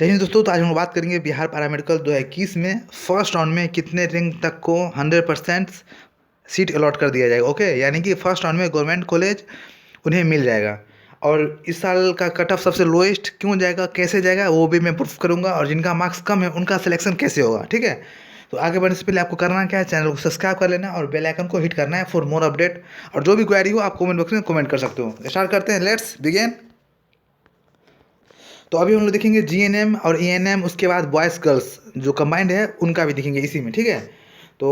जय हिंद दोस्तों। तो आज हम लोग बात करेंगे बिहार पैरामेडिकल 2021 में फर्स्ट राउंड में कितने रैंक तक को 100% सीट अलॉट कर दिया जाएगा। ओके, यानी कि फर्स्ट राउंड में गवर्नमेंट कॉलेज उन्हें मिल जाएगा। और इस साल का कट ऑफ सबसे लोएस्ट क्यों जाएगा, कैसे जाएगा, वो भी मैं प्रूफ करूंगा। और जिनका मार्क्स कम है उनका सिलेक्शन कैसे होगा, ठीक है। तो आगे बढ़ने से पहले आपको करना क्या है, चैनल को सब्सक्राइब कर लेना और बेल आइकन को हिट करना है फॉर मोर अपडेट। और जो भी क्वेरी हो आप कमेंट बॉक्स में कमेंट कर सकते हो। स्टार्ट करते हैं, लेट्स बिगिन। तो अभी हम लोग देखेंगे जीएनएम और एएनएम, उसके बाद बॉयज़ गर्ल्स जो कंबाइंड है उनका भी देखेंगे इसी में, ठीक है। तो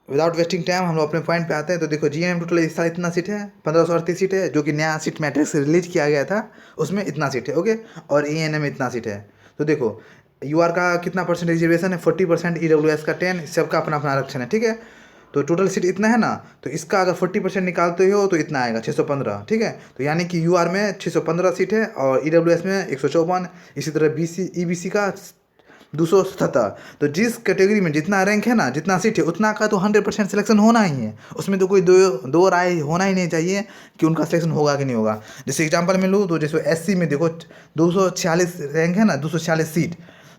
विदाउट वेस्टिंग टाइम हम लोग अपने पॉइंट पे आते हैं। तो देखो जीएनएम टोटल इस साल इतना सीट है, 1538 सीट है, जो कि नया सीट मैट्रिक्स रिलीज किया गया था, उसमें इतना सीट है। ओके, और एएनएम में इतना सीट है। तो देखो यूआर का कितना परसेंट रिजर्वेशन है, 40%, ईडब्ल्यूएस का 10, सबका अपना अपना आरक्षण है, ठीक है। तो टोटल सीट इतना है ना, तो इसका अगर 40% निकालते हो तो इतना आएगा 615, ठीक है। तो यानी कि यूआर में 615 सीट है और ईडब्ल्यूएस में 154, इसी तरह बीसी ईबीसी का 277। तो जिस कैटेगरी में जितना रैंक है ना, जितना सीट है, उतना का तो 100% सिलेक्शन होना ही है। उसमें तो कोई दो दो राय होना ही नहीं चाहिए कि उनका सिलेक्शन होगा कि नहीं होगा। जैसे एग्जांपल में लूँ तो जैसे एससी में देखो 246 रैंक है ना, 246 सीट।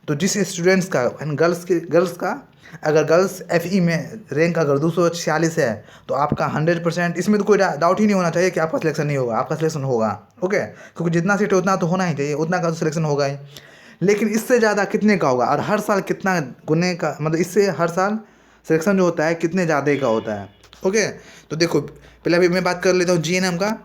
तो जिस स्टूडेंट्स का गर्ल्स का अगर गर्ल्स एफई में रैंक अगर 246 है, तो आपका 100%, इसमें तो कोई डाउट ही नहीं होना चाहिए कि आपका सिलेक्शन नहीं होगा, आपका सिलेक्शन होगा। ओके, क्योंकि जितना सीट है उतना तो होना ही चाहिए, उतना का तो सिलेक्शन होगा ही। लेकिन इससे ज़्यादा कितने का होगा और हर साल कितना गुने का, मतलब इससे हर साल सिलेक्शन जो होता है कितने ज़्यादा का होता है। ओके, तो देखो पहले अभी मैं बात कर लेता हूँ जीएनएम का।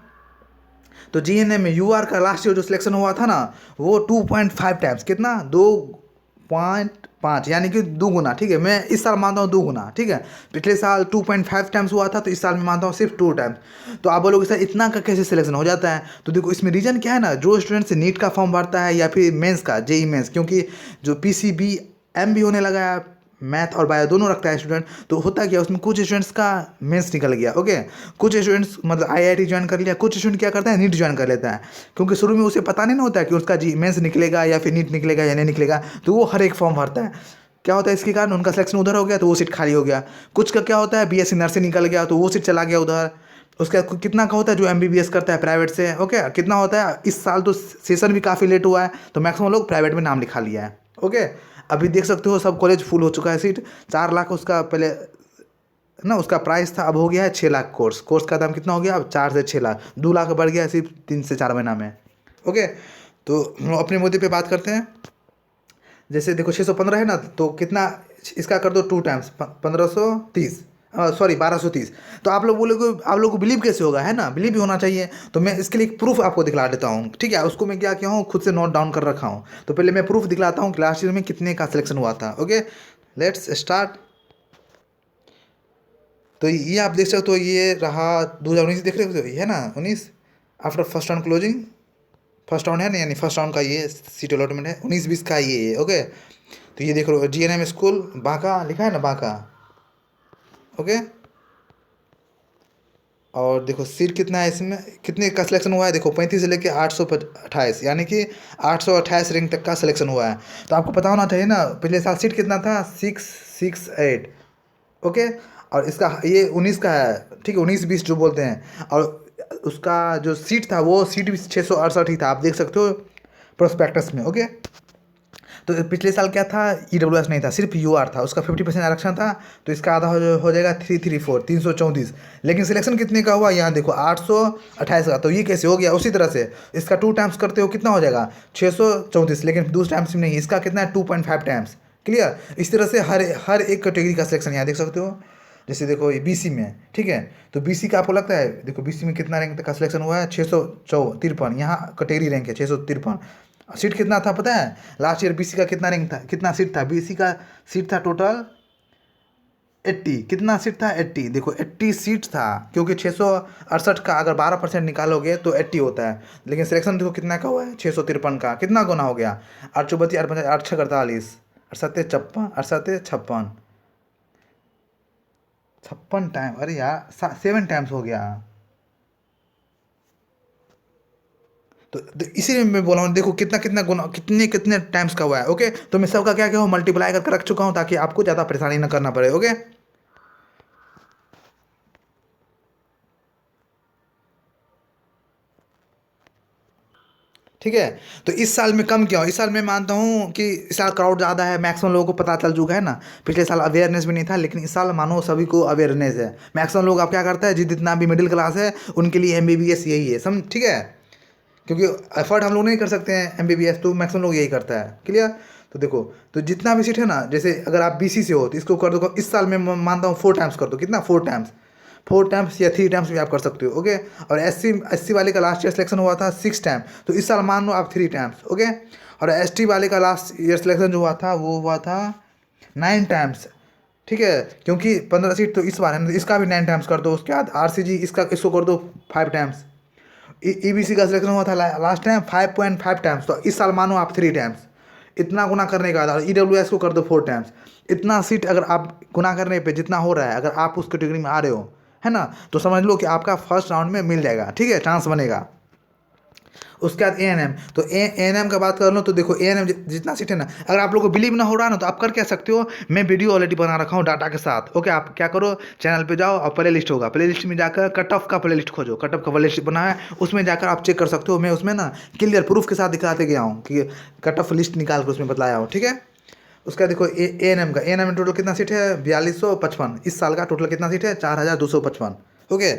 तो जीएनएम में यूआर का लास्ट ईयर जो सिलेक्शन हुआ था ना, वो 2.5 टाइम्स, कितना, 2.5, यानी कि 2 गुना, ठीक है। मैं इस साल मानता हूँ 2 गुना, ठीक है। पिछले साल 2.5 टाइम्स हुआ था, तो इस साल मैं मानता हूँ सिर्फ 2 टाइम्स। तो आप बोलोगे सर इतना का कैसे सिलेक्शन हो जाता है। तो देखो इसमें रीज़न क्या है ना, जो स्टूडेंट से नीट का फॉर्म भरता है या फिर मेंस का जेई मेंस, क्योंकि जो पीसीबी एम भी होने लगा है, मैथ और बायो दोनों रखता है स्टूडेंट। तो होता क्या, उसमें कुछ स्टूडेंट्स का मेंस निकल गया। ओके, कुछ स्टूडेंट्स मतलब आईआईटी ज्वाइन कर लिया, कुछ स्टूडेंट क्या करता है, नीट ज्वाइन कर लेता है। क्योंकि शुरू में उसे पता नहीं ना होता है कि उसका जी मेंस निकलेगा या फिर नीट निकलेगा या नहीं निकलेगा। तो वो हर एक फॉर्म भरता है। क्या होता है, इसके कारण उनका सिलेक्शन उधर हो गया तो वो सीट खाली हो गया। कुछ का क्या होता है, बीएससी नर्सिंग निकल गया तो वो सीट चला गया उधर। उसका कितना का होता है जो एमबीबीएस करता है प्राइवेट से। ओके, कितना होता है, इस साल तो सेशन भी काफ़ी लेट हुआ है, तो मैक्सिमम लोग प्राइवेट में नाम लिखा लिया है। ओके, अभी देख सकते हो सब कॉलेज फुल हो चुका है सीट। 4 लाख उसका पहले ना उसका प्राइस था, अब हो गया है 6 लाख। कोर्स का दाम कितना हो गया, अब 4 से 6 लाख, 2 लाख बढ़ गया है सिर्फ 3 से 4 महीना में। ओके, तो हम लोग अपने मुद्दे पे बात करते हैं। जैसे देखो 615 है ना, तो कितना, इसका कर दो 2 टाइम्स, 1530, सॉरी 1230। तो आप लोग बोलोगे, आप लोग को बिलीव कैसे होगा, है ना, बिलीव भी होना चाहिए। तो मैं इसके लिए एक प्रूफ आपको दिखला देता हूँ, ठीक है। उसको मैं क्या किया हूँ, खुद से नोट डाउन कर रखा हूँ। तो पहले मैं प्रूफ दिखलाता हूँ कि लास्ट ईयर में कितने का सिलेक्शन हुआ था। Okay, let's start. तो ये आप देख सकते हो, ये रहा 2019, देख रहे हो ये है ना 19, after first round closing. First round है ना, यानी फर्स्ट राउंड का ये सीट अलॉटमेंट है 19-20 का ये। ओके, तो ये देख लो जीएनएम स्कूल बांका लिखा है ना, बांका। ओके, और देखो सीट कितना है इसमें, कितने का सिलेक्शन हुआ है, देखो 35 से लेके 828, यानी कि 828 रैंक तक का सिलेक्शन हुआ है। तो आपको पता होना चाहिए ना, पिछले साल सीट कितना था, 668। ओके, और इसका ये 19 का है, ठीक है, 19-20 जो बोलते हैं। और उसका जो सीट था वो सीट भी 668 ही था, आप देख सकते हो प्रोस्पेक्टस में। ओके, तो पिछले साल क्या था, ईडब्ल्यूएस नहीं था, सिर्फ यूआर था, उसका 50% आरक्षण था। तो इसका आधा हो जाएगा 334, 334। लेकिन सिलेक्शन कितने का हुआ, यहाँ देखो 828 का। तो ये कैसे हो गया, उसी तरह से इसका 2 टाइम्स करते हो कितना हो जाएगा, 634। लेकिन 2 टाइम्स में नहीं, इसका कितना है, 2.5 टाइम्स। क्लियर, इस तरह से हर हर एक कैटेगरी का सिलेक्शन यहाँ देख सकते हो। जैसे देखो ये बीसी में, ठीक है। तो बीसी का आपको लगता है, देखो बीसी में कितना रैंक तक का सिलेक्शन हुआ है, 653, यहाँ कैटेगरी रैंक है 653। सीट कितना था पता है, लास्ट ईयर बीसी का कितना रैंक था, कितना सीट था, बीसी का सीट था टोटल 80। कितना सीट था, 80। देखो 80 सीट था, क्योंकि 668 का अगर 12% निकालोगे तो 80 होता है। लेकिन सिलेक्शन देखो कितना का हुआ है, 653 का, कितना गुना हो गया, 8 चौबत्ती 8 6 48, 8 7 56, 8 7 56, 56 टाइम, अरे यार 7 टाइम्स हो गया। तो इसीलिए मैं बोला हूँ, देखो कितना कितना गुना, कितने कितने टाइम्स का हुआ है। ओके, तो मैं सबका क्या क्या हूँ, मल्टीप्लाई करके रख चुका हूँ ताकि आपको ज़्यादा परेशानी ना करना पड़े। ओके, ठीक है। तो इस साल में कम क्या हो, इस साल मैं मानता हूँ कि इस साल क्राउड ज़्यादा है, मैक्सिमम लोगों को पता चल चुका है ना। पिछले साल अवेयरनेस भी नहीं था, लेकिन इस साल मानो सभी को अवेयरनेस है। मैक्सिमम लोग आप क्या करता है, जितना भी मिडिल क्लास है उनके लिए एमबीबीएस यही है, समझ, ठीक है। क्योंकि एफर्ट हम लोग नहीं कर सकते हैं एमबीबीएस, तो मैक्सिमम लोग यही करता है, क्लियर। तो देखो, तो जितना भी सीट है ना, जैसे अगर आप बीसी से हो तो इसको कर दो, इस साल में मानता हूँ 4 टाइम्स कर दो, कितना 4 टाइम्स, 4 टाइम्स या 3 टाइम्स भी आप कर सकते हो, ओके। और एससी वाले का लास्ट ईयर सिलेक्शन हुआ था 6 टाइम, तो इस साल मान लो आप 3 टाइम्स, ओके। और एसटी वाले का लास्ट ईयर सिलेक्शन जो हुआ था वो हुआ था 9 टाइम्स, ठीक है। क्योंकि 15 सीट तो इस बार है ना, तो इसका भी 9 टाइम्स कर दो। उसके बाद आरसीजी इसको कर दो 5 टाइम्स। ईबीसी का सिलेक्शन हुआ था लास्ट टाइम 5.5 टाइम्स, तो इस साल मानो आप 3 टाइम्स। इतना गुना करने के बाद ईडब्ल्यूएस को कर दो 4 टाइम्स। इतना सीट अगर आप गुना करने पे जितना हो रहा है, अगर आप उस कैटेगरी में आ रहे हो, है ना, तो समझ लो कि आपका फर्स्ट राउंड में मिल जाएगा, ठीक है, चांस बनेगा। उसके बाद एएनएम, तो एएनएम का बात कर लो, तो देखो एएनएम जितना सीट है ना, अगर आप लोगों को बिलीव ना हो रहा ना, तो आप कर क्या सकते हो, मैं वीडियो ऑलरेडी बना रखा हूँ डाटा के साथ, ओके। आप क्या करो, चैनल पे जाओ और प्ले लिस्ट होगा, प्ले लिस्ट में जाकर कट ऑफ का प्ले लिस्ट खोजो, कट ऑफ का प्ले लिस्ट बना है, उसमें जाकर आप चेक कर सकते हो। मैं उसमें ना क्लियर प्रूफ के साथ दिखाते गया हूँ कि कट ऑफ लिस्ट निकाल कर उसमें बतलाया हूँ, ठीक है। उसका देखो एएनएम का, एएनएम में टोटल कितना सीट है, 4255। इस साल का टोटल कितना सीट है, 4255, ओके।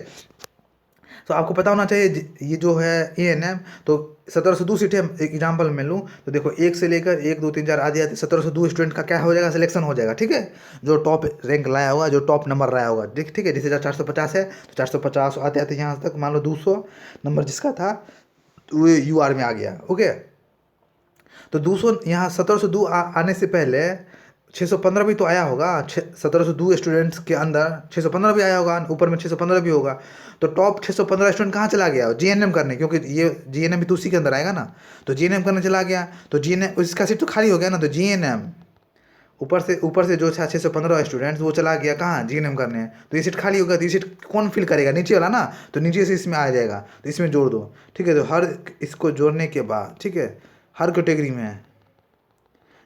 तो आपको पता होना चाहिए ये जो है एएनएम, तो 1702 सीट है। एग्जाम्पल में लूँ तो देखो, एक से लेकर 1 2 3 4 आदि आदि 1702 स्टूडेंट का क्या हो जाएगा, सिलेक्शन हो जाएगा, ठीक है। जो टॉप रैंक लाया होगा, जो टॉप नंबर लाया होगा, ठीक है। जैसे 450 है तो 450 आते आते यहाँ तक मान लो 200 नंबर जिसका था, तो वो यूआर में आ गया, ओके। तो 200 यहाँ 1702 आने से पहले 615 भी तो आया होगा, 1702 स्टूडेंट्स के अंदर 615 भी आया होगा, ऊपर में 615 भी होगा। तो टॉप 615 स्टूडेंट कहाँ चला गया, जीएनएम करने, क्योंकि ये जीएनएम भी तो उसी के अंदर आएगा ना। तो जीएनएम करने चला गया, तो जीएनएम इसका सीट तो खाली हो गया ना, तो जीएनएम ऊपर से जो 615 स्टूडेंट्स वो चला गया कहाँ, जीएनएम करने। तो ये सीट खाली होगा, तो ये सीट कौन फिल करेगा, नीचे वाला ना, तो नीचे से इसमें आ जाएगा, तो इसमें जोड़ दो, ठीक है। तो हर इसको जोड़ने के बाद, ठीक है, हर कैटेगरी में,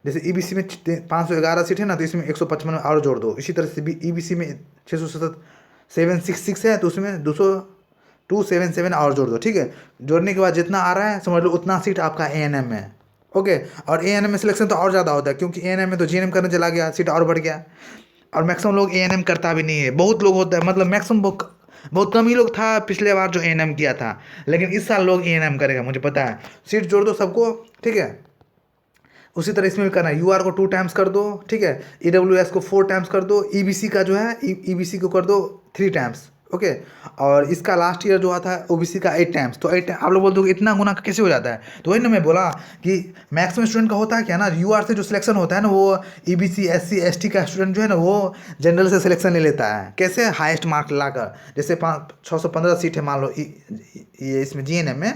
जैसे ईबीसी में 511 सीट है ना, तो इसमें 155 और जोड़ दो। इसी तरह से ईबीसी में 766 है, तो उसमें 277 और जोड़ दो, ठीक है। जोड़ने के बाद जितना आ रहा है समझ लो उतना सीट आपका एएनएम में, ओके। और एएनएम में सिलेक्शन तो और ज़्यादा होता है, क्योंकि एएनएम में तो जीएनएम करने चला गया, सीट और बढ़ गया। और मैक्सिमम लोग एएनएम करता भी नहीं है, बहुत लोग होता है, मतलब मैक्सिमम बहुत कम ही लोग था पिछले बार जो एएनएम किया था, लेकिन इस साल लोग एएनएम करेगा, मुझे पता है। सीट जोड़ दो सबको, ठीक है। उसी तरह इसमें भी करना है, यूआर को 2 टाइम्स कर दो, ठीक है। ईडब्ल्यूएस को 4 टाइम्स कर दो, ईबीसी का जो है ईबीसी को कर दो 3 टाइम्स, ओके। और इसका लास्ट ईयर जो हुआ था ओबीसी का 8 टाइम्स, तो 8 आप लोग बोलते हो कि इतना गुना कैसे हो जाता है, तो वही ना मैं बोला कि मैक्सिमम स्टूडेंट का होता है क्या ना, यूआर से जो सिलेक्शन होता है ना, वो ईबीसी एससी एसटी का स्टूडेंट जो है ना, वो जनरल से सिलेक्शन ले लेता है, कैसे, हाईएस्ट मार्क लाकर। जैसे 615 सीट है मान लो ये इसमें जीएनएम में,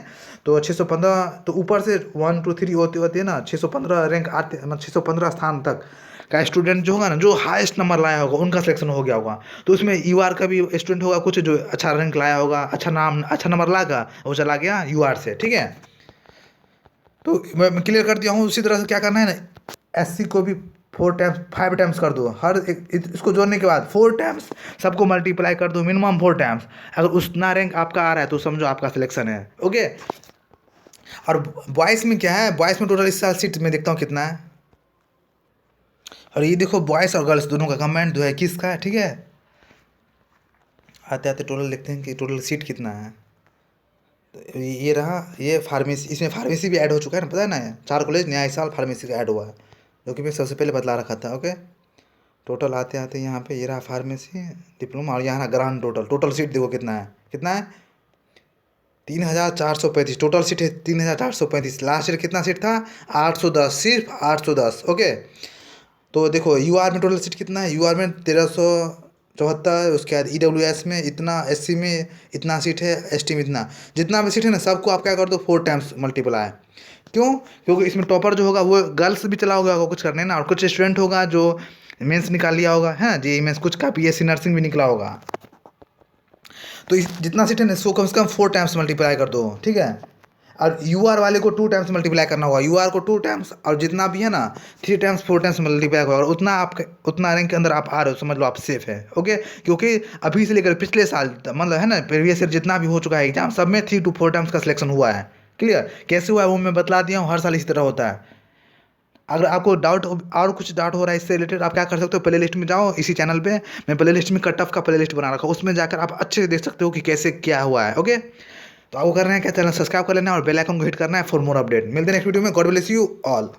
तो 615, तो ऊपर से 1 2 3 होते होते ना 615 रैंक आते, मतलब 615 स्थान तक का स्टूडेंट जो होगा ना, जो हाईएस्ट नंबर लाया होगा उनका सिलेक्शन हो गया होगा। तो उसमें यूआर का भी स्टूडेंट होगा कुछ जो अच्छा रैंक लाया होगा, अच्छा नंबर लागा, वो चला गया यूआर से, ठीक है। तो मैं क्लियर कर दिया हूँ। उसी तरह से क्या करना है ना, एससी को भी 4 टाइम्स 5 टाइम्स कर दो, हर एक इसको जोड़ने के बाद 4 टाइम्स सबको मल्टीप्लाई कर दो, मिनिमम 4 टाइम्स। अगर उतना रैंक आपका आ रहा है तो समझो आपका सिलेक्शन है, ओके। और बॉयज़ में क्या है, बॉयज़ में टोटल इस साल सीट में देखता हूँ कितना है। और ये देखो बॉयज़ और गर्ल्स दोनों का कमेंट 2021 का है, ठीक है। आते आते टोटल देखते हैं कि टोटल सीट कितना है। तो ये रहा, ये फार्मेसी, इसमें फार्मेसी भी ऐड हो चुका है ना, पता है ना, 4 कॉलेज नया इस साल फार्मेसी का ऐड हुआ है, जो कि मैं सबसे पहले बतला रखा था, ओके। टोटल आते आते यहाँ पे ये रहा फार्मेसी डिप्लोमा, और यहाँ ग्रांड टोटल सीट देखो कितना है 3435, टोटल सीट है 3435। लास्ट ईयर कितना सीट था, 810, सिर्फ 810, ओके। तो देखो यूआर में टोटल सीट कितना है, यूआर में 1374, उसके बाद ईडब्ल्यूएस में इतना, एससी में इतना सीट है, एसटी में इतना, जितना भी सीट है ना सबको आप क्या कर दो 4 टाइम्स मल्टीप्लाई। क्यों, क्योंकि इसमें टॉपर जो होगा वो गर्ल्स भी चला होगा कुछ करने ना, और कुछ स्टूडेंट होगा जो मेंस निकाल लिया होगा, है जी मेंस, कुछ का बीएससी नर्सिंग भी निकला होगा। तो जितना सीट है ना इसको कम से कम 4 टाइम्स मल्टीप्लाई कर दो, ठीक है। और यूआर वाले को 2 टाइम्स मल्टीप्लाई करना होगा, यूआर को 2 टाइम्स, और जितना भी है ना 3 टाइम्स 4 टाइम्स मल्टीप्लाई होगा, और उतना रैंक के अंदर आप आ रहे हो, समझ लो आप सेफ है, ओके। क्योंकि अभी से लेकर पिछले साल मतलब है ना, प्रीवियस ईयर जितना भी हो चुका है एग्जाम, सब में 3 to 4 टाइम्स का सिलेक्शन हुआ है, क्लियर? कैसे हुआ है वो मैं बतला दिया हूँ, हर साल इसी तरह होता है। अगर आपको डाउट और कुछ डाउट हो रहा है इससे रिलेटेड, आप क्या कर सकते हो, प्ले लिस्ट में जाओ, इसी चैनल पे मैं प्ले लिस्ट में कट ऑफ का प्ले लिस्ट बना रखा हूँ, उसमें जाकर आप अच्छे से देख सकते हो कि कैसे क्या हुआ है। ओके, तो आपको करना है क्या, चैनल सब्सक्राइब कर लेना और बेल आइकन को हिट करना है फॉर मोर अपडेट। मिलते हैं नेक्स्ट वीडियो में। God bless you all.